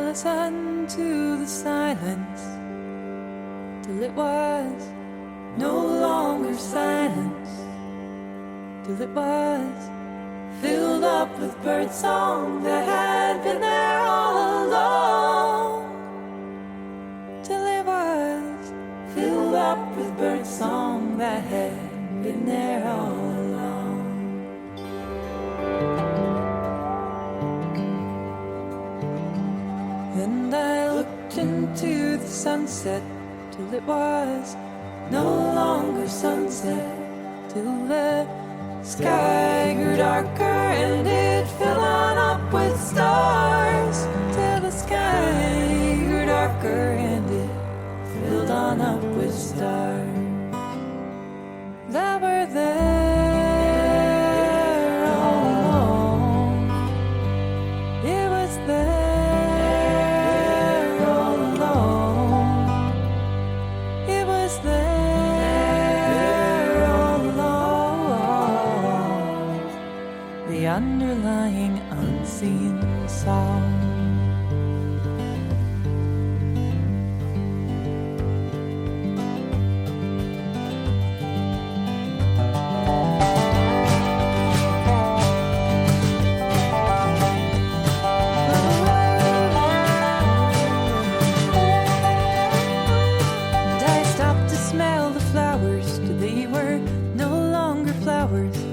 listen to the silence till it was no longer silence, till it was filled up with birdsong that had been there all along, till it was filled up with birdsong that had been there all along. And I looked into the sunset till it was no longer sunset, till the sky grew darker and it filled on up with stars, till the sky grew darker and it filled on up with stars that were there all along. It was there all along. It was there all along. The underlying unseen song.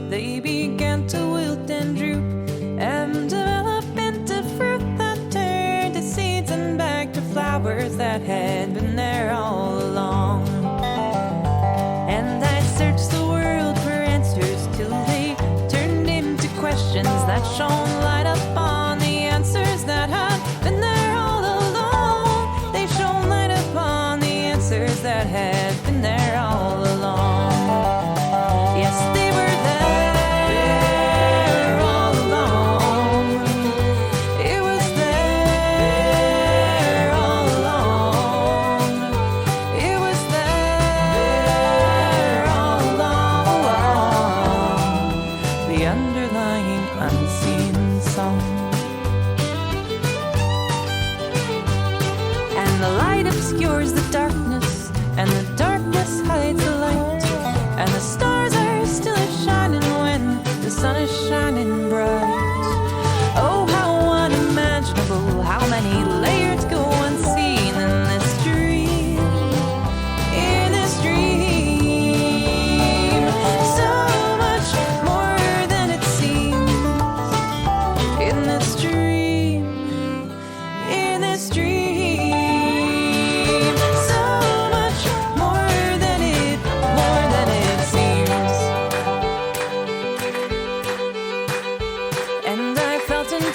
They began to wilt and droop and develop into fruit that turned to seeds and back to flowers that had been there all along. And I searched the world for answers till they turned into questions that shone light upon the answers that had been there all along. They shone light upon the answers that had been there all along. Yes, they were there. Obscures the darkness, and the darkness hides the light, and the stars are still shining when the sun is shining bright. Oh, how unimaginable, how many layers go unseen in this dream, in this dream. So much more than it seems in this dream, in this dream.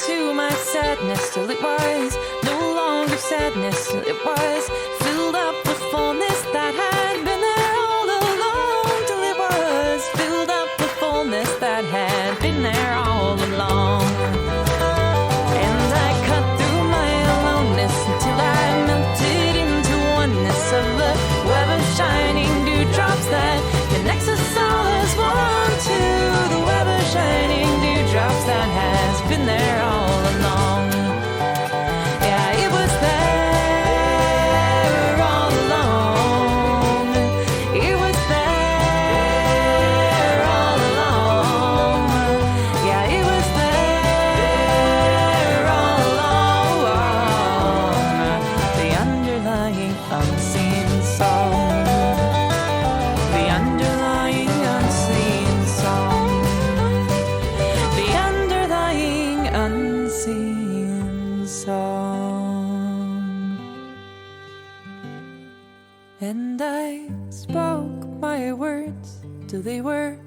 To my sadness till it was no longer sadness, till it was filled up with fullness that had been there all along, till it was filled up with fullness that had been there all along. And I cut through my aloneness until I melted into oneness of the web of shining dewdrops that connects us all as one to the web of shining dewdrops that has been there all along. Yeah, it was there all along. It was there all along. Yeah, it was there all along. The underlying unseen song. The underlying unseen song. The underlying unseen song. And I spoke my words till they were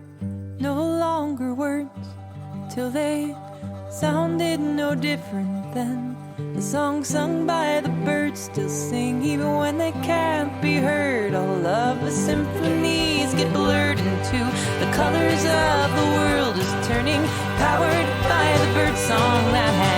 no longer words, till they sounded no different than the song sung by the birds still sing even when they can't be heard. All of the symphonies get blurred into the colors of the world is turning, powered by the bird song that has